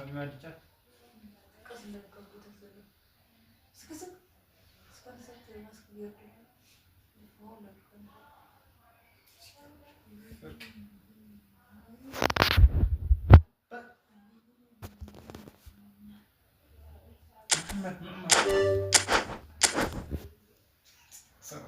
Abi Mertcan. Kasım'da bir kapıyı tasarlı. Sıkı sık. Sıkı sık diye nasıl bir yapıyor? Ne oluyor? Sorry.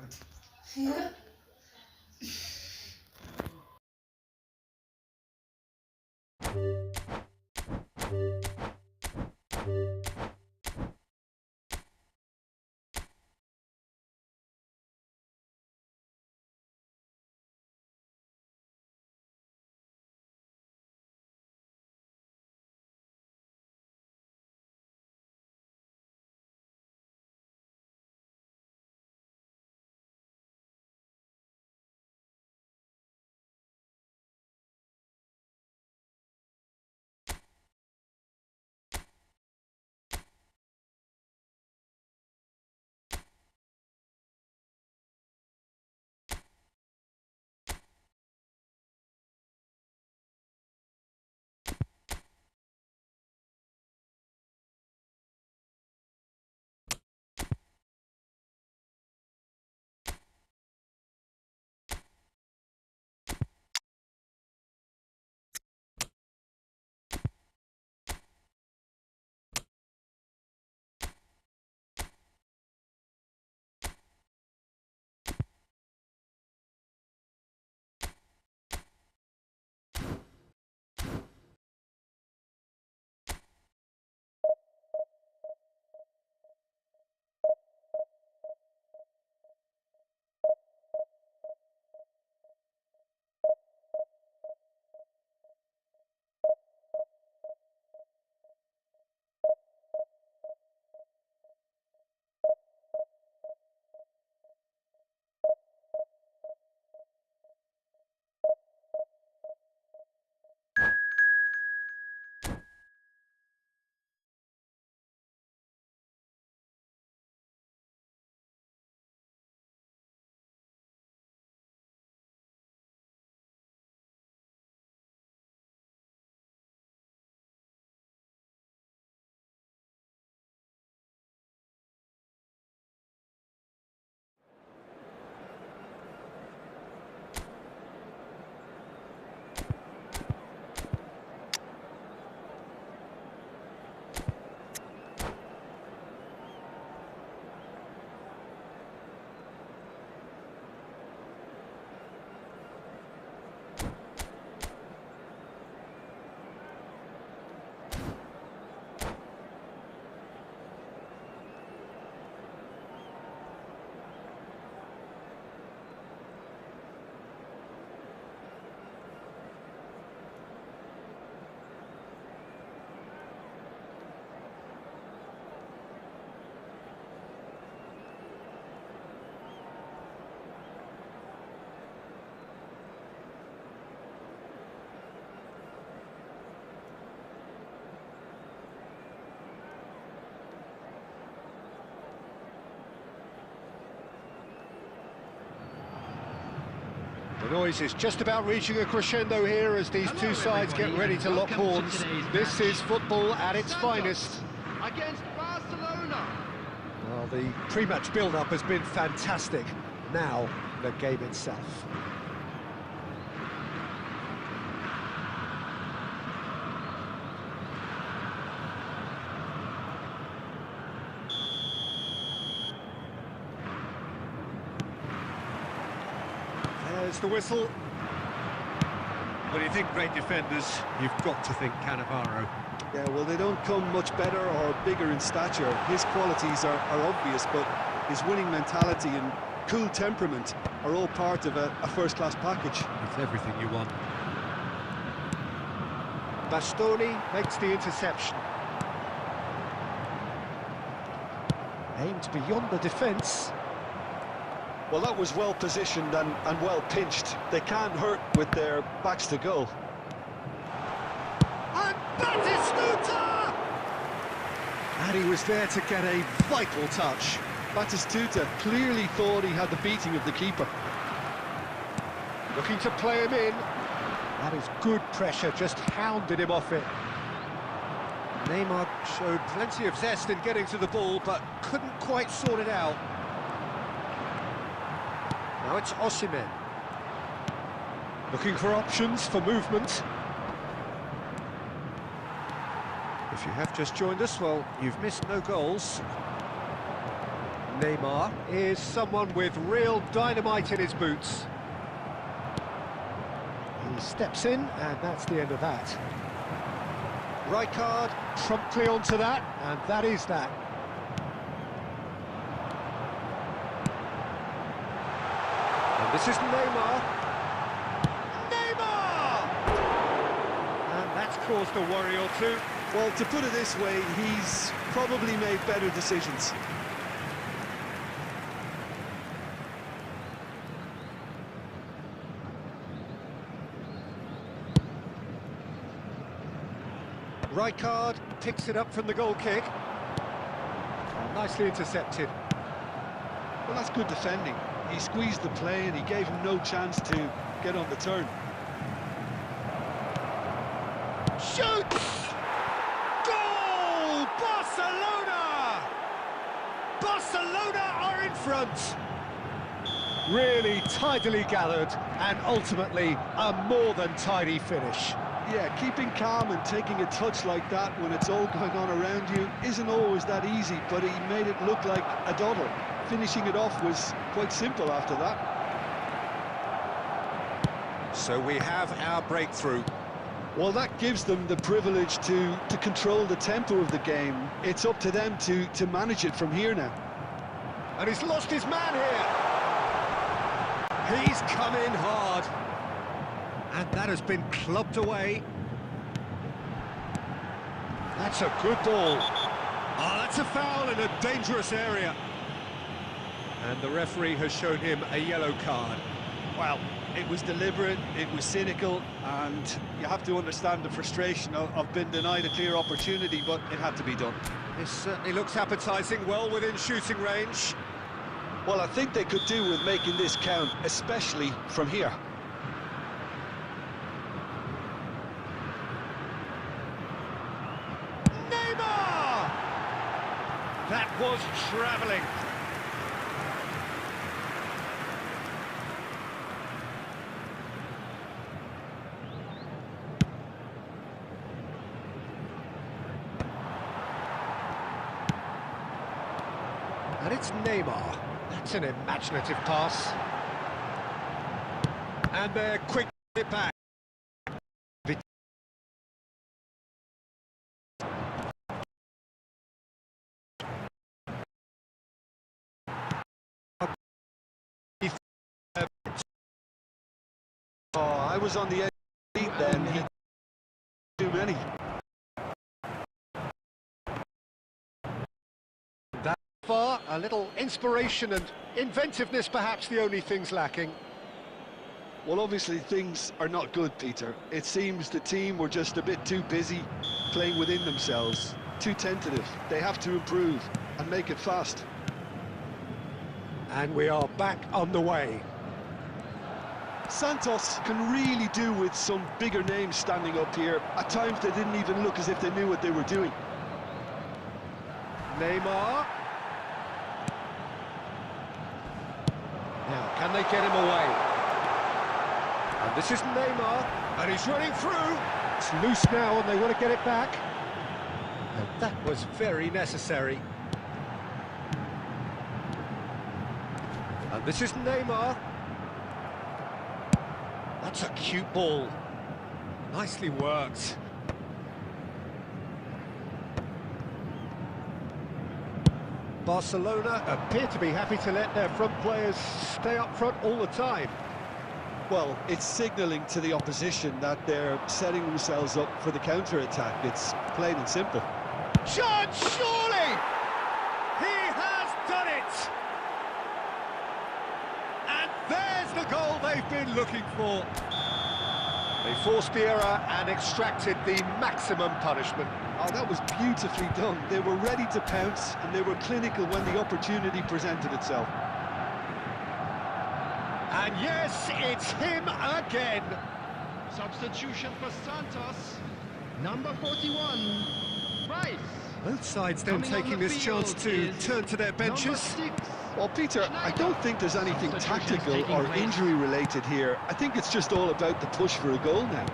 The noise is just about reaching a crescendo here as these two sides get ready to lock horns. This is football at its finest. Against Barcelona. Well, the pre-match build-up has been fantastic. Now, the game itself. There's the whistle. When you think great defenders, you've got to think Cannavaro. Yeah, well, they don't come much better or bigger in stature. His qualities are obvious, but his winning mentality and cool temperament are all part of a first-class package. It's everything you want. Bastoni makes the interception. Aimed beyond the defence. Well, that was well positioned and well pinched. They can't hurt with their backs to goal. And Batistuta! And he was there to get a vital touch. Batistuta clearly thought he had the beating of the keeper. Looking to play him in. That is good pressure, just hounded him off it. Neymar showed plenty of zest in getting to the ball, but couldn't quite sort it out. Now it's Osimhen. Looking for options for movement. If you have just joined us, well, you've missed no goals. Neymar is someone with real dynamite in his boots. He steps in, and that's the end of that. Rijkaard promptly onto that, and that is that. And this is Neymar. Neymar! And that's caused a worry or two. Well, to put it this way, he's probably made better decisions. Rijkaard picks it up from the goal kick. Nicely intercepted. Well, that's good defending. He squeezed the play and he gave him no chance to get on the turn. Shoots! Goal! Barcelona! Barcelona are in front. Really tidily gathered, and ultimately a more than tidy finish. Yeah, keeping calm and taking a touch like that when it's all going on around you isn't always that easy, but he made it look like a doddle. Finishing it off was quite simple after that. So we have our breakthrough. Well, that gives them the privilege to control the tempo of the game. It's up to them to manage it from here now. And he's lost his man here. He's come in hard. And that has been clubbed away. That's a good ball. Oh, that's a foul in a dangerous area. And the referee has shown him a yellow card. Well, it was deliberate, it was cynical, and you have to understand the frustration of being denied a clear opportunity, but it had to be done. This certainly looks appetising, well within shooting range. Well, I think they could do with making this count, especially from here. Neymar! That was travelling. And it's Neymar. That's an imaginative pass. And they're quick it back. Oh, I was on the edge of the seat then. Too many. That far, a little inspiration and inventiveness perhaps the only things lacking. Well, obviously things are not good, Peter. It seems the team were just a bit too busy playing within themselves, too tentative. They have to improve and make it fast. And we are back on the way. Santos can really do with some bigger names standing up here. At times they didn't even look as if they knew what they were doing. Neymar. Now, can they get him away? And this is Neymar, and he's running through. It's loose now, and they want to get it back. And that was very necessary. And this is Neymar. That's a cute ball. Nicely worked. Barcelona appear to be happy to let their front players stay up front all the time. Well, it's signalling to the opposition that they're setting themselves up for the counter-attack. It's plain and simple. Chance, surely! He has done it! And there's the goal they've been looking for. They forced the error and extracted the maximum punishment. Oh, that was beautifully done. They were ready to pounce, and they were clinical when the opportunity presented itself. And yes, it's him again. Substitution for Santos, number 41. Rice. Both sides then Coming on taking the this chance field to is turn to their benches. Number 6. Well, Peter, I don't think there's anything Substitutions tactical taking or place. injury related here. I think it's just all about the push for a goal now.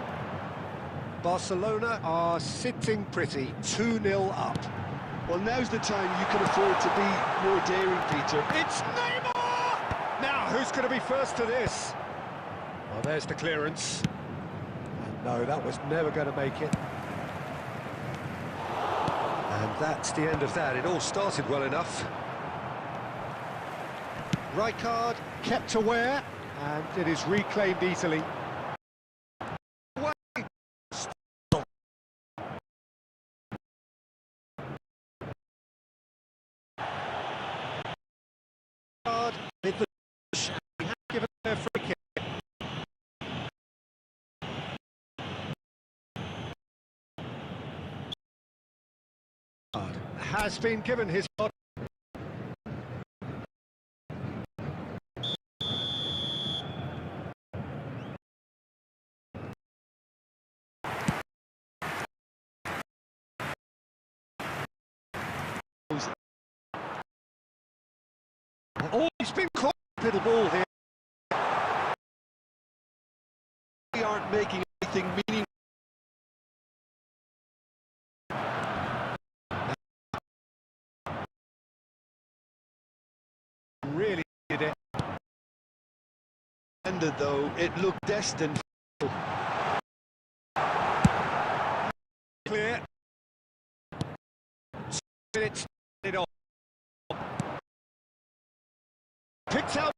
Barcelona are sitting pretty, 2-0 up. Well, now's the time you can afford to be more daring, Peter. It's Neymar! Now, who's going to be first to this? Well, there's the clearance. And no, that was never going to make it. And that's the end of that. It all started well enough. Rijkaard kept aware, and it is reclaimed easily. With the he has given their free kick. Has been given his body. Oh, he's been caught to the ball here. We aren't making anything meaningful. Really did it. Ended though, it looked destined. Clear. 2 minutes it on. Picked out.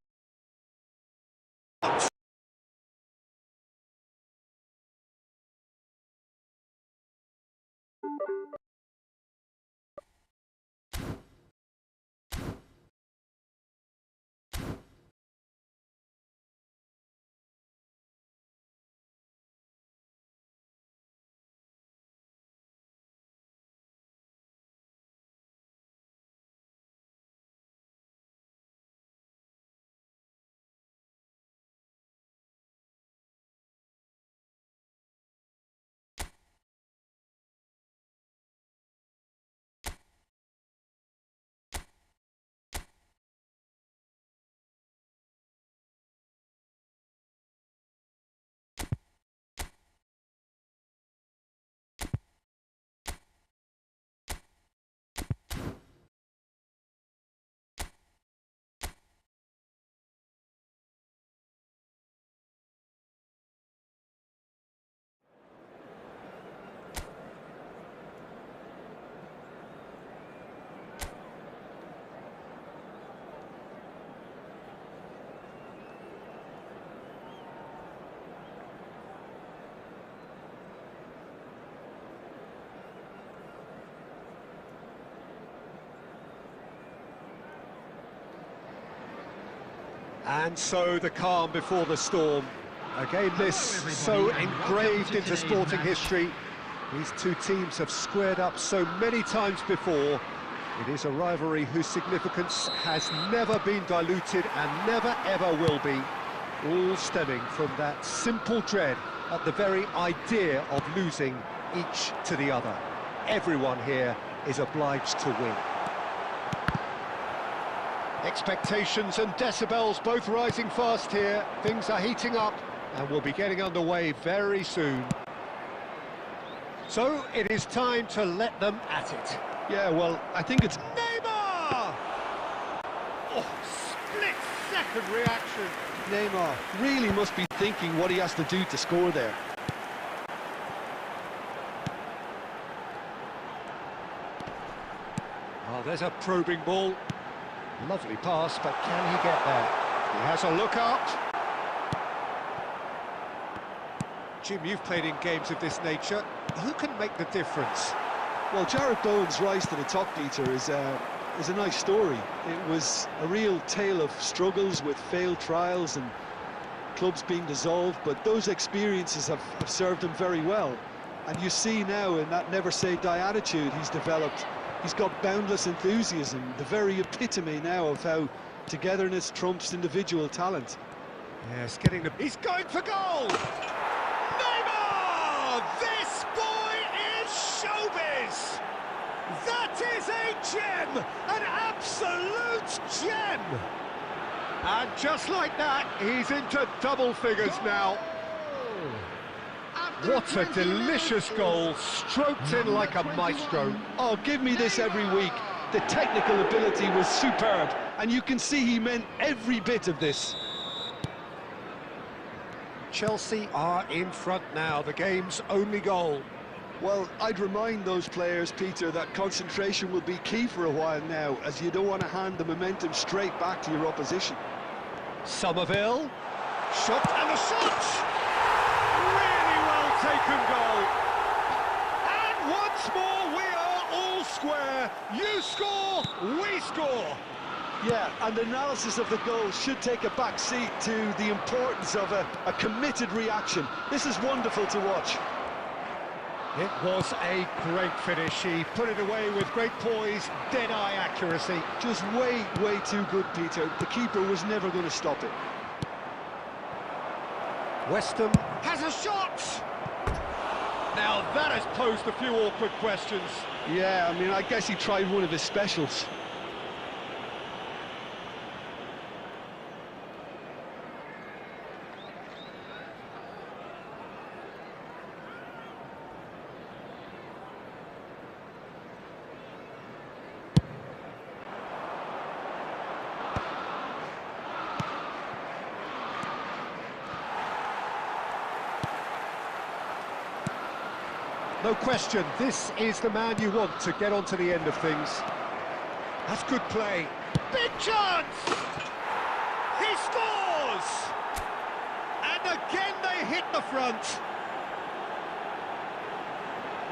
And so the calm before the storm. A game this so engraved into sporting history. These two teams have squared up so many times before. It is a rivalry whose significance has never been diluted and never ever will be. All stemming from that simple dread at the very idea of losing each to the other. Everyone here is obliged to win. Expectations and decibels both rising fast here. Things are heating up and we'll be getting underway very soon. So it is time to let them at it. Yeah, well, I think it's... Neymar! Oh, split-second reaction. Neymar really must be thinking what he has to do to score there. Oh, there's a probing ball. Lovely pass, but can he get there? He has a look up. Jim, you've played in games of this nature. Who can make the difference? Well, Jarrett Bowen's rise to the top, Peter, is a nice story. It was a real tale of struggles with failed trials and clubs being dissolved, but those experiences have served him very well. And you see now in that never-say-die attitude he's developed, he's got boundless enthusiasm, the very epitome now of how togetherness trumps individual talent. Yes, getting the... He's going for goal! Neymar! This boy is showbiz! And just like that, he's into double figures now. What a delicious goal, stroked in like a maestro. Oh, give me this every week. The technical ability was superb, and you can see he meant every bit of this. Chelsea are in front now, the game's only goal. Well, I'd remind those players, Peter, that concentration will be key for a while now, as you don't want to hand the momentum straight back to your opposition. Somerville, shot and a shot! Really well taken goal. And once more we are all square. You score, we score. Yeah, and analysis of the goal should take a back seat to the importance of a committed reaction. This is wonderful to watch. It was a great finish. He put it away with great poise, dead-eye accuracy. Just way too good, Peter. The keeper was never going to stop it. West Ham has a shot! Now that has posed a few awkward questions. Yeah, I mean, I guess he tried one of his specials. No question, this is the man you want to get onto the end of things. That's good play. Big chance! He scores! And again they hit the front.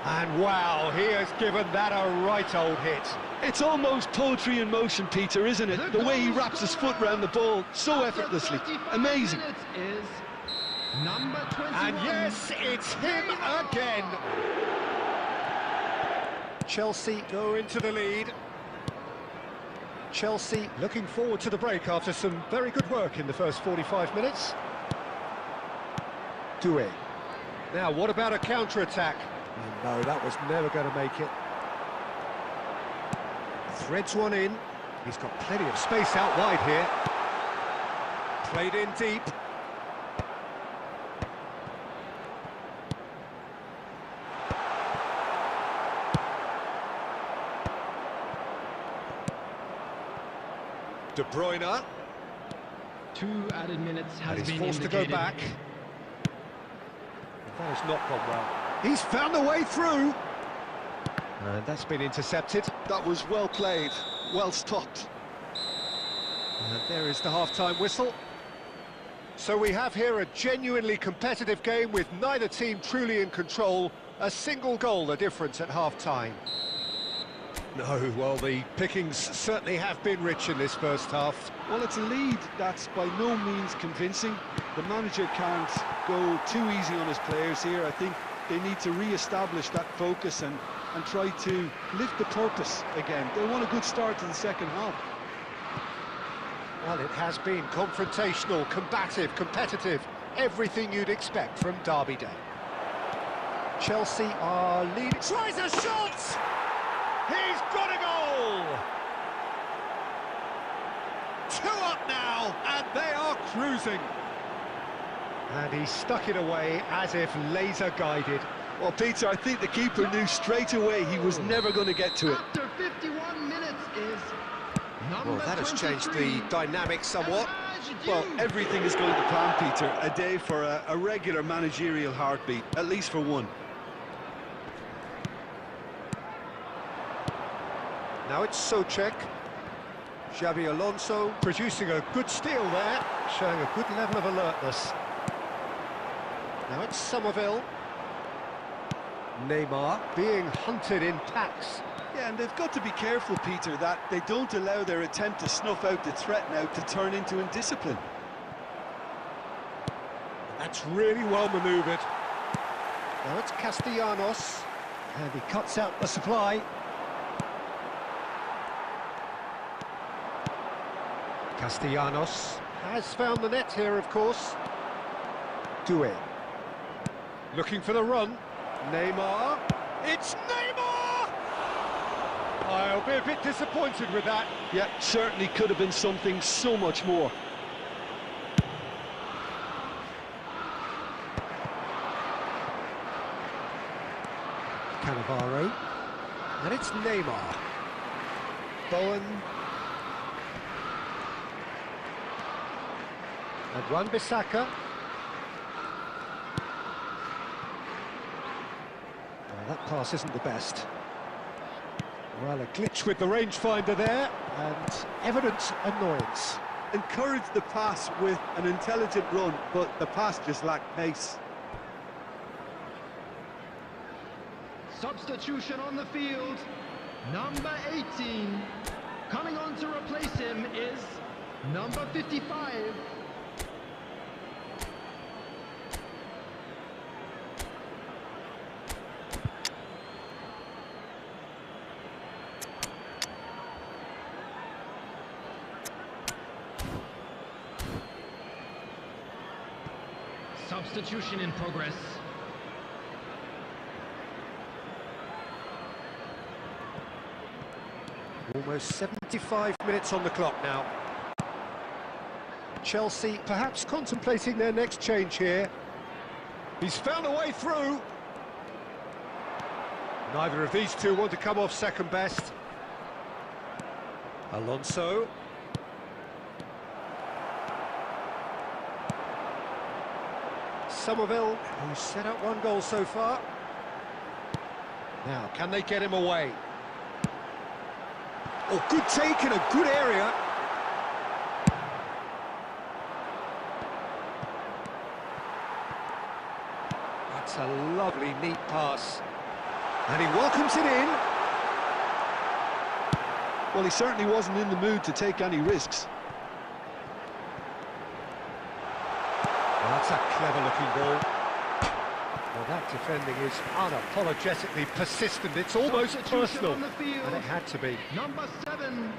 And wow, he has given that a right old hit. It's almost poetry in motion, Peter, isn't it? The way he wraps his foot round the ball so effortlessly. Amazing. Number 21. And yes, it's him again. Chelsea go into the lead. Chelsea looking forward to the break after some very good work in the first 45 minutes. Doué. Now, what about a counter-attack? No, that was never going to make it. Threads one in. He's got plenty of space out wide here. Played in deep. De Bruyne. 2 added minutes has And he's been forced to indicated. go back. That has not gone well. He's found a way through. And that's been intercepted. That was well played, well stopped. And there is the half-time whistle. So we have here a genuinely competitive game with neither team truly in control. A single goal the difference at half-time. No, well, the pickings certainly have been rich in this first half. Well, it's a lead that's by no means convincing. The manager can't go too easy on his players here. I think they need to re-establish that focus and try to lift the purpose again. They want a good start to the second half. Well, it has been confrontational, combative, competitive. Everything you'd expect from Derby Day. Chelsea are leading. Tries a shot! He's got a goal! 2 up now, and they are cruising. And he stuck it away as if laser-guided. Well, Peter, I think the keeper knew straight away he was never going to get to it. After 51 minutes is number Well, that has 23. changed the dynamic somewhat. Well, everything is going to plan, Peter. A day for a regular managerial heartbeat, at least for one. Now it's Souček. Xabi Alonso producing a good steal there, showing a good level of alertness. Now it's Somerville. Neymar being hunted in packs. Yeah, and they've got to be careful, Peter, that they don't allow their attempt to snuff out the threat now to turn into indiscipline. That's really well manoeuvred. Now it's Castellanos, and he cuts out the supply. Castellanos has found the net here, of course. Doué. Looking for the run. Neymar. It's Neymar! I'll be a bit disappointed with that. Yeah, certainly could have been something so much more. Cannavaro. And it's Neymar. Bowen. And Wan-Bissaka. Well, that pass isn't the best. Well, a glitch with the rangefinder there, and evident annoyance. Encouraged the pass with an intelligent run, but the pass just lacked pace. Substitution on the field. Number 18. Coming on to replace him is number 55. Substitution in progress. Almost 75 minutes on the clock now. Chelsea perhaps contemplating their next change here. He's found a way through. Neither of these two want to come off second best. Alonso. Somerville, who's set up one goal so far. Now, can they get him away? Oh, good take in a good area. That's a lovely, neat pass. And he welcomes it in. Well, he certainly wasn't in the mood to take any risks. Well, that's a clever-looking ball. Well, that defending is unapologetically persistent. It's almost personal, and it had to be. Number 7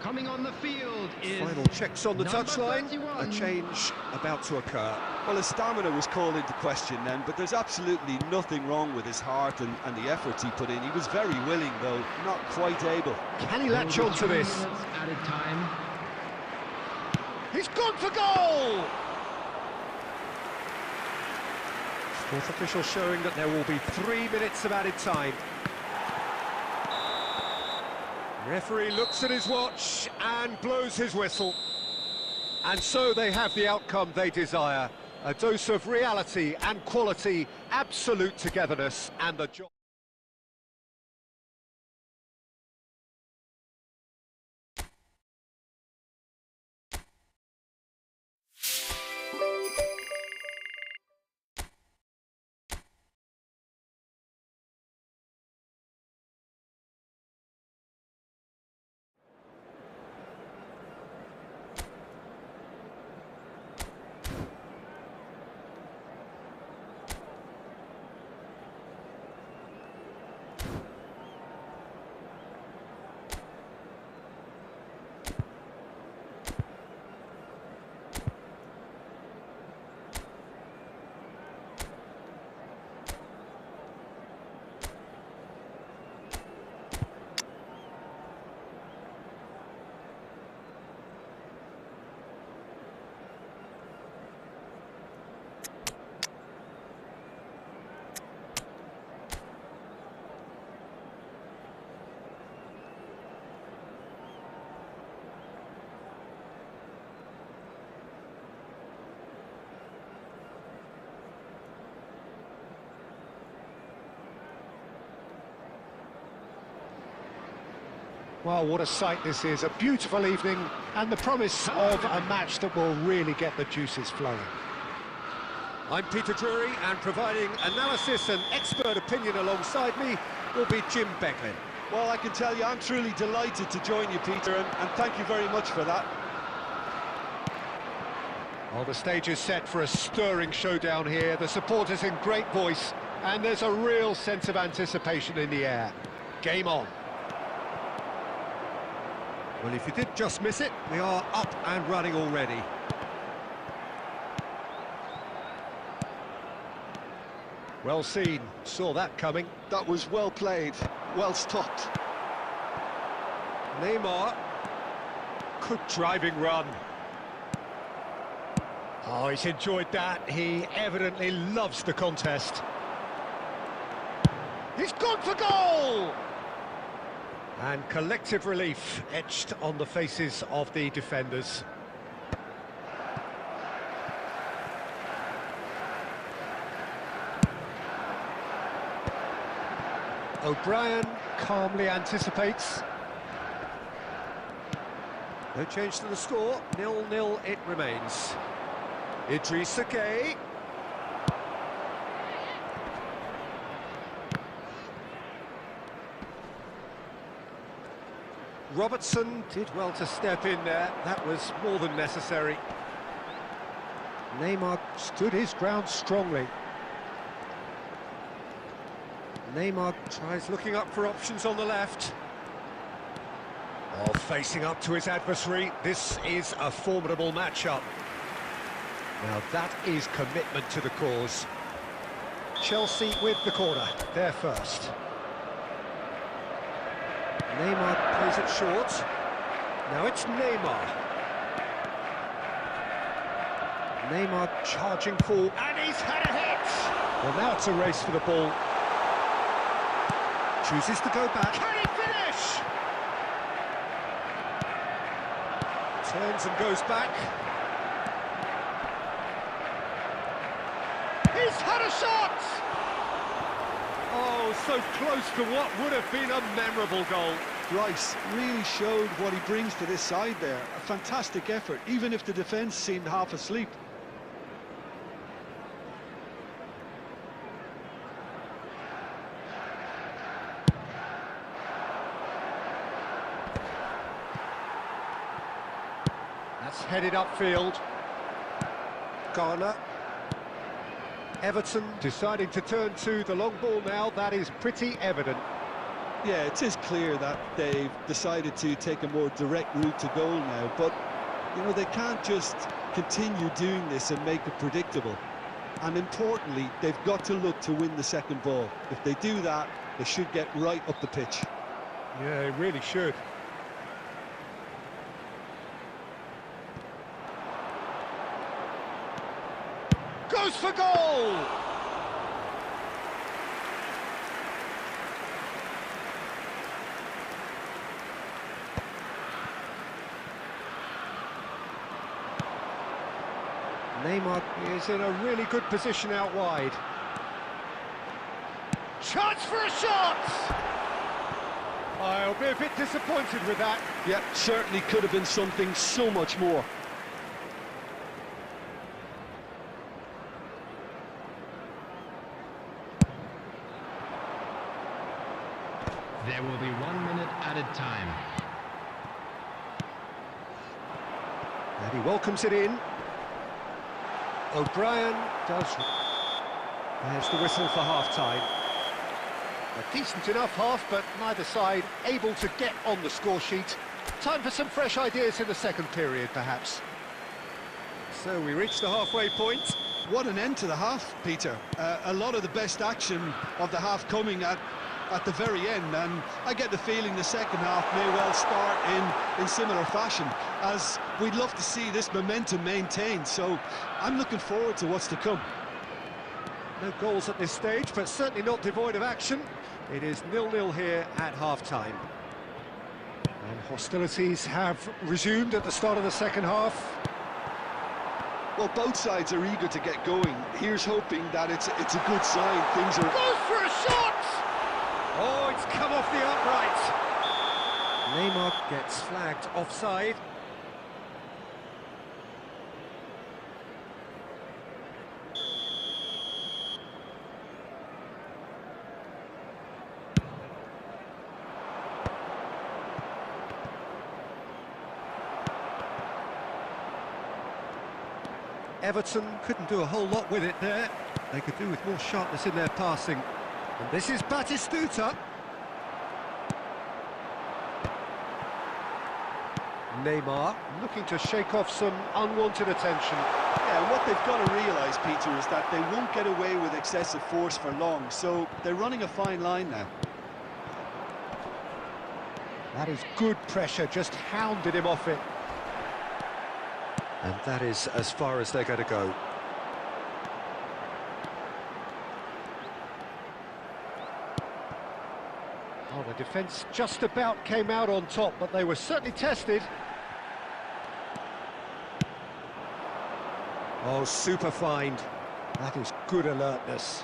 coming on the field is Final checks on the touchline. A change about to occur. Well, his stamina was called into question then, but there's absolutely nothing wrong with his heart and the efforts he put in. He was very willing, though not quite able. Can he latch on to this? Added time. He's gone for goal! Fourth official showing that there will be 3 minutes of added time. Referee looks at his watch and blows his whistle. And so they have the outcome they desire. A dose of reality and quality, absolute togetherness, and the job. Well, what a sight this is, a beautiful evening, and the promise of a match that will really get the juices flowing. I'm Peter Drury, and providing analysis and expert opinion alongside me will be Jim Becklin. Well, I can tell you, I'm truly delighted to join you, Peter, and thank you very much for that. Well, the stage is set for a stirring showdown here, the supporters in great voice, and there's a real sense of anticipation in the air. Game on. Well, if you did just miss it, we are up and running already. Well seen, saw that coming. That was well played, well stopped. Neymar. Good driving run. Oh, he's enjoyed that. He evidently loves the contest. He's gone for goal! And collective relief etched on the faces of the defenders. O'Brien calmly anticipates. No change to the score, 0-0 it remains. Idrissa Gueye. Robertson did well to step in there, that was more than necessary. Neymar stood his ground strongly. Neymar tries looking up for options on the left. Oh, facing up to his adversary, this is a formidable matchup. Now that is commitment to the cause. Chelsea with the corner, they're first. Neymar plays it short. Now it's Neymar. Neymar charging forward, and he's had a hit! Well, now it's a race for the ball. Chooses to go back. Can he finish? Turns and goes back. He's had a shot! Oh, so close to what would have been a memorable goal. Rice really showed what he brings to this side there. A fantastic effort, even if the defence seemed half asleep. That's headed upfield. Garner. Everton deciding to turn to the long ball now, that is pretty evident. Yeah, it is clear that they've decided to take a more direct route to goal now, but, you know, they can't just continue doing this and make it predictable. And importantly, they've got to look to win the second ball. If they do that, they should get right up the pitch. Yeah, they really should. Goes for goal! Neymar is in a really good position out wide. Chance for a shot! I'll be a bit disappointed with that. Yep, certainly could have been something so much more. There will be 1 minute added time. And he welcomes it in. O'Brien does. There's the whistle for half-time. A decent enough half, but neither side able to get on the score sheet. Time for some fresh ideas in the second period, perhaps. So we reach the halfway point. What an end to the half, Peter. A lot of the best action of the half coming at the very end, and I get the feeling the second half may well start in similar fashion, as we'd love to see this momentum maintained, so I'm looking forward to what's to come. No goals at this stage, but certainly not devoid of action. It is 0-0 here at half-time. And hostilities have resumed at the start of the second half. Well, both sides are eager to get going. Here's hoping that it's a good sign. Things are... Goes for a shot! Oh, it's come off the upright. Neymar gets flagged offside. Everton couldn't do a whole lot with it there. They could do with more sharpness in their passing. And this is Batistuta. Neymar looking to shake off some unwanted attention. Yeah, and what they've got to realise, Peter, is that they won't get away with excessive force for long, so they're running a fine line now. That is good pressure, just hounded him off it. And that is as far as they're going to go. Oh, the defence just about came out on top, but they were certainly tested. Oh, super find. That is good alertness.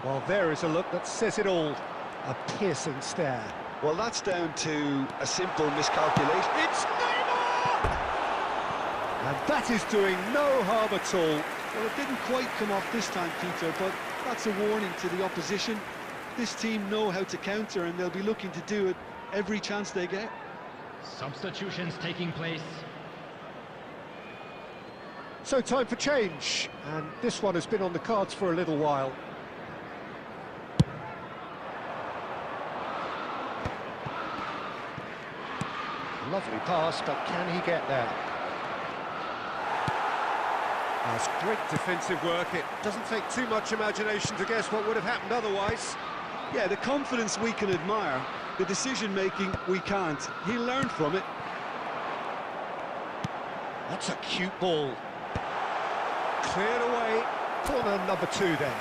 Well, there is a look that says it all. A piercing stare. Well, that's down to a simple miscalculation. It's Neymar! And that is doing no harm at all. Well, it didn't quite come off this time, Peter, but that's a warning to the opposition. This team know how to counter, and they'll be looking to do it every chance they get. Substitutions taking place. So time for change, and this one has been on the cards for a little while. Lovely pass, but can he get there? That's great defensive work. It doesn't take too much imagination to guess what would have happened otherwise. Yeah, the confidence we can admire, the decision-making we can't. He'll learn from it. That's a cute ball. Cleared away. Corner number 2 then.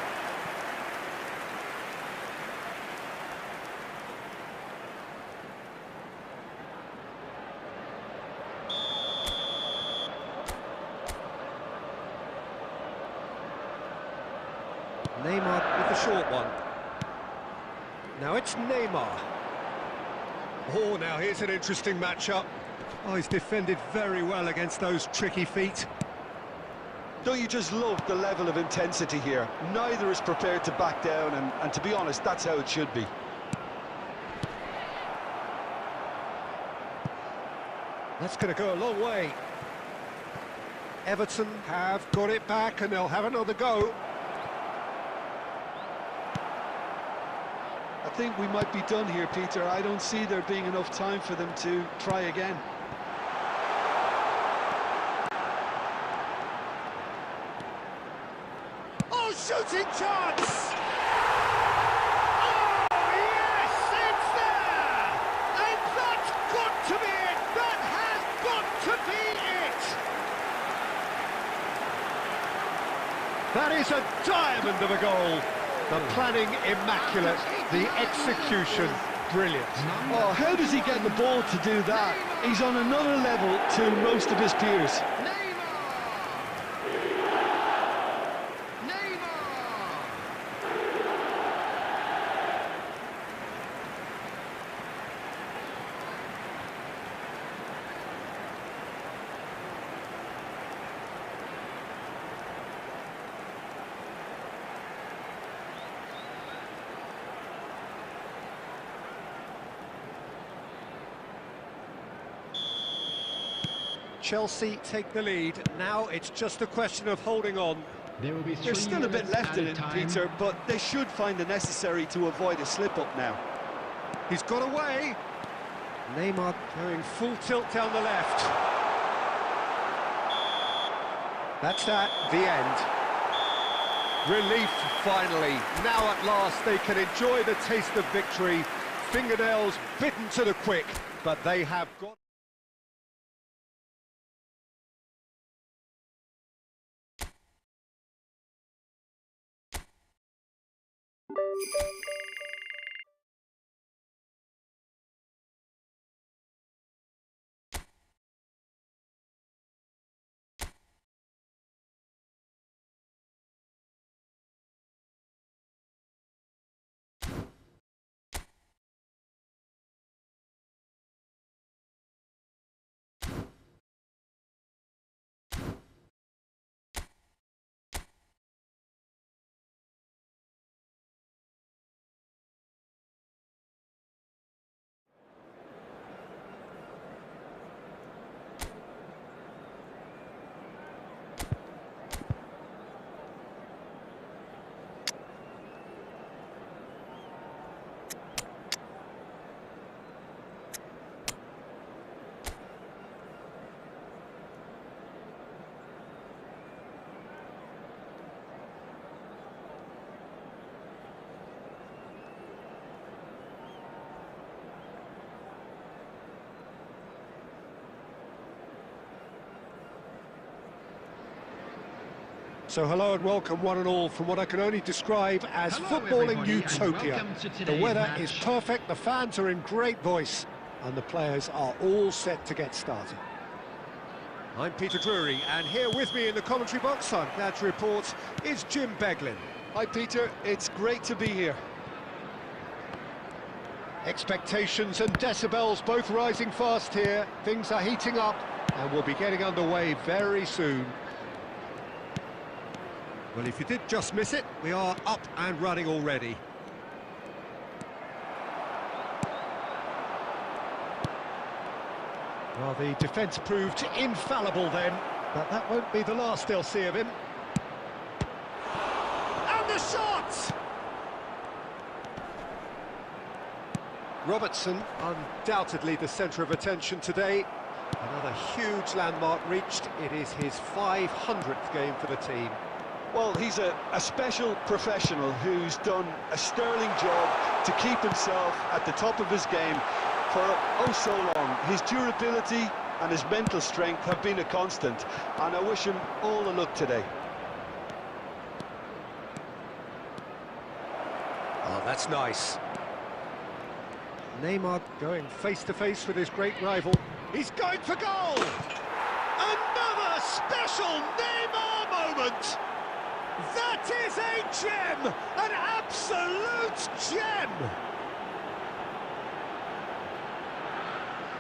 Neymar with the short one. Now it's Neymar. Oh, now here's an interesting matchup. Oh, he's defended very well against those tricky feet. Don't you just love the level of intensity here? Neither is prepared to back down, and to be honest, that's how it should be. That's going to go a long way. Everton have got it back, and they'll have another go. I think we might be done here, Peter. I don't see there being enough time for them to try again. Oh, shooting chance! Oh, yes, it's there! And that's got to be it! That has got to be it! That is a diamond of a goal. The planning immaculate, the execution brilliant. Oh, how does he get the ball to do that? He's on another level to most of his peers. Chelsea take the lead. Now it's just a question of holding on. There will be There's still a bit left in it, Peter, but they should find the necessary to avoid a slip-up now. He's got away. Neymar going full tilt down the left. That's that, the end. Relief, finally. Now at last they can enjoy the taste of victory. Fingernails bitten to the quick, but they have got... So hello and welcome one and all from what I can only describe as Hello, footballing everybody, and utopia. welcome to The today's weather match. is perfect, the fans are in great voice, and the players are all set to get started. I'm Peter Drury, and here with me in the commentary box, I'm glad to report, is Jim Beglin. Hi Peter, it's great to be here. Expectations and decibels both rising fast here. Things are heating up, and we'll be getting underway very soon. Well, if you did just miss it, we are up and running already. Well, the defence proved infallible then, but that won't be the last they'll see of him. And the shot! Robertson, undoubtedly the centre of attention today. Another huge landmark reached. It is his 500th game for the team. Well, he's a special professional who's done a sterling job to keep himself at the top of his game for oh so long. His durability and his mental strength have been a constant, and I wish him all the luck today. Oh, that's nice. Neymar going face-to-face with his great rival. He's going for goal! Another special Neymar moment! That is a gem! An absolute gem!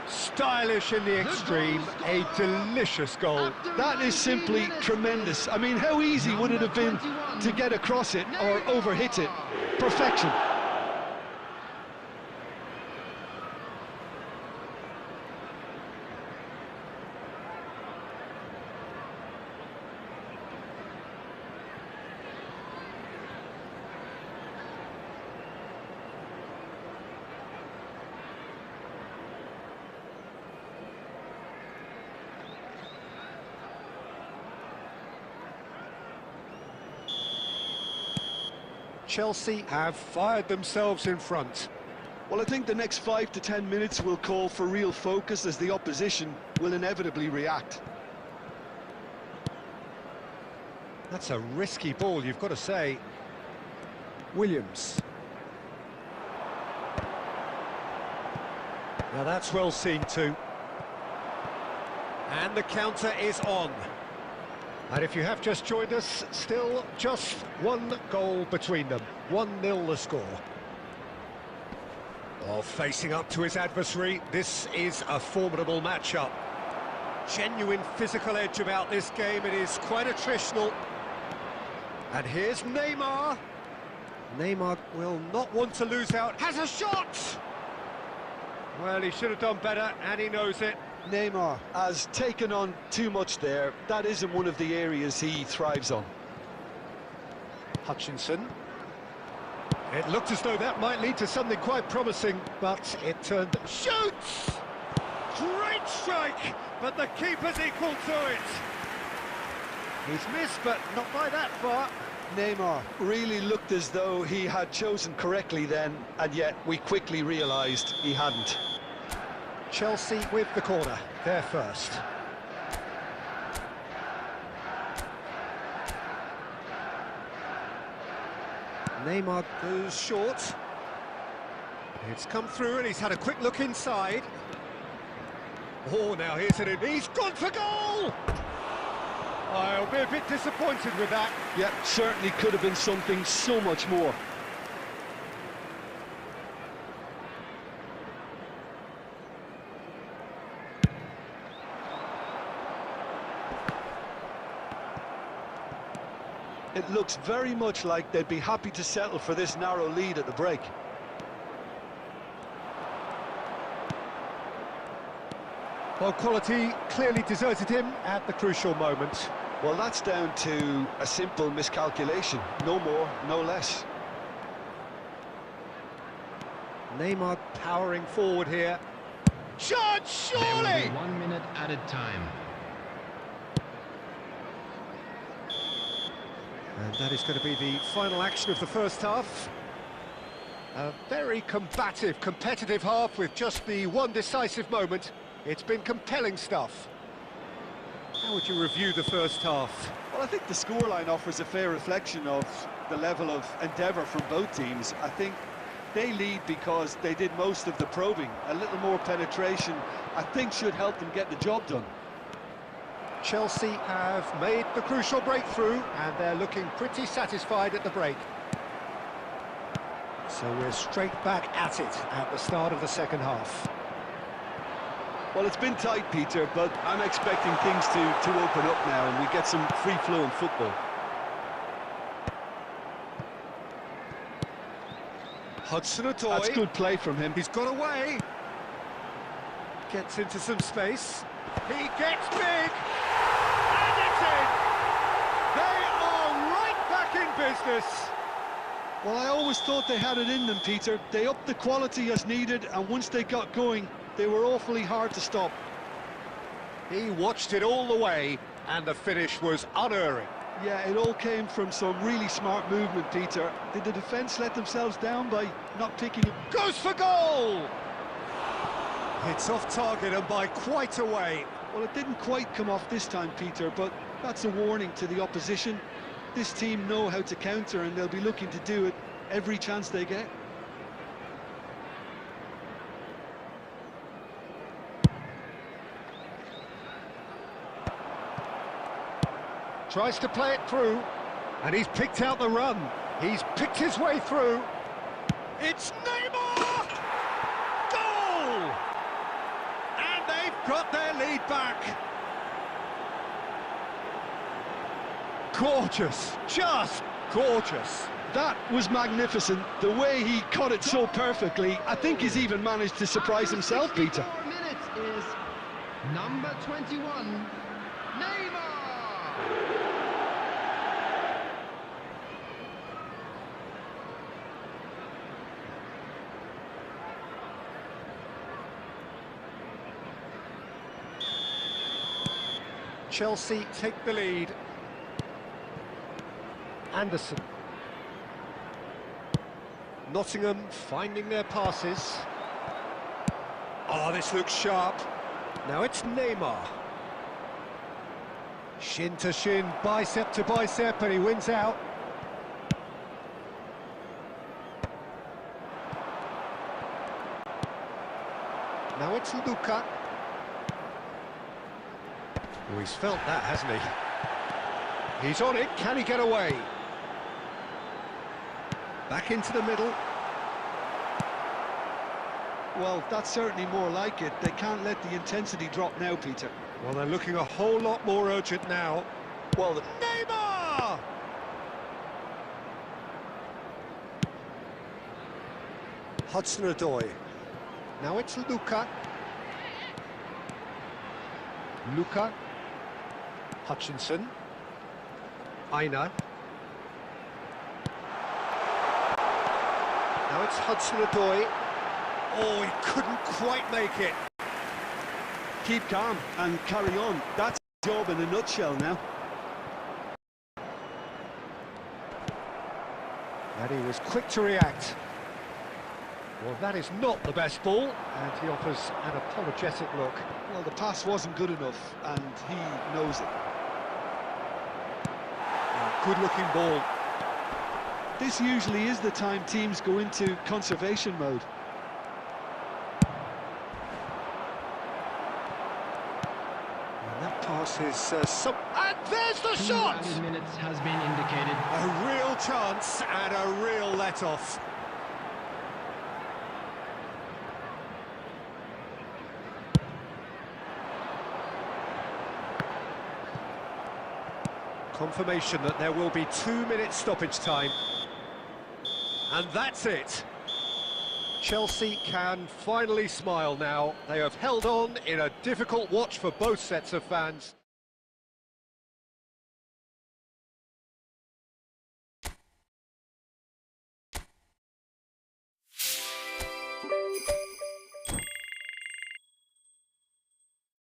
Stylish in the extreme, a delicious goal. That is simply tremendous. I mean, how easy would it have been to get across it or overhit it? Perfection. Chelsea have fired themselves in front. Well, I think the next 5 to 10 minutes will call for real focus, as the opposition will inevitably react. That's a risky ball, you've got to say. Williams. Now that's well seen too. And the counter is on. And if you have just joined us, still just one goal between them. 1-0 the score. Oh, facing up to his adversary, this is a formidable matchup. Genuine physical edge about this game, it is quite attritional. And here's Neymar. Neymar will not want to lose out, has a shot! Well, he should have done better, and he knows it. Neymar has taken on too much there. That isn't one of the areas he thrives on. Hutchinson. It looked as though that might lead to something quite promising, but it turned... Shoots! Great strike, but the keeper's equal to it. He's missed, but not by that far. Neymar really looked as though he had chosen correctly then, and yet we quickly realised he hadn't. Chelsea with the corner, they're first. Neymar goes short. It's come through and he's had a quick look inside. Oh, now here's it. He's gone for goal! I'll be a bit disappointed with that. Yeah, certainly could have been something so much more. It looks very much like they'd be happy to settle for this narrow lead at the break. Well, quality clearly deserted him at the crucial moment. Well, that's down to a simple miscalculation. No more, no less. Neymar powering forward here. Shot, surely! There will be 1 minute added time. And that is going to be the final action of the first half. A very combative, competitive half with just the one decisive moment. It's been compelling stuff. How would you review the first half? Well, I think the scoreline offers a fair reflection of the level of endeavour from both teams. I think they lead because they did most of the probing. A little more penetration, I think, should help them get the job done. Chelsea have made the crucial breakthrough, and they're looking pretty satisfied at the break. So we're straight back at it at the start of the second half. Well, it's been tight, Peter, but I'm expecting things to open up now and we get some free-flowing football. Hudson-Odoi. That's good play from him. He's got away. Gets into some space. He gets big. And it's in. They are right back in business. Well, I always thought they had it in them, Peter. They upped the quality as needed, and once they got going, they were awfully hard to stop. He watched it all the way, and the finish was unerring. Yeah, it all came from some really smart movement, Peter. Did the defence let themselves down by not picking it? Goes for goal! It's off target and by quite a way. Well, it didn't quite come off this time, Peter, but that's a warning to the opposition. This team know how to counter, and they'll be looking to do it every chance they get. Tries to play it through, and he's picked out the run. He's picked his way through. It's Neymar! Goal! And they've got their lead back. Gorgeous, just gorgeous. That was magnificent. The way he cut it so perfectly. I think he's even managed to surprise himself, Peter. 4 minutes is number 21, Neymar. Chelsea take the lead. Anderson. Nottingham finding their passes. Oh, this looks sharp. Now it's Neymar. Shin to shin, bicep to bicep, and he wins out. Now it's Luka. Oh, he's felt that, hasn't he? He's on it, can he get away? Back into the middle. Well, that's certainly more like it. They can't let the intensity drop now, Peter. Well, they're looking a whole lot more urgent now. Well, Neymar! Hudson-Odoi. Now it's Luka. Luka. Hutchinson. Aina. Now it's Hudson-Odoi. Oh, he couldn't quite make it. keep calm and carry on. That's the job in a nutshell now. And he was quick to react. Well, that is not the best ball, and he offers an apologetic look. Well, the pass wasn't good enough, and he knows it. Good-looking ball. This usually is the time teams go into conservation mode. And that pass is and there's the shot! 2 minutes has been indicated. A real chance and a real let-off. Confirmation that there will be 2 minutes stoppage time. And that's it. Chelsea can finally smile now. They have held on in a difficult watch for both sets of fans.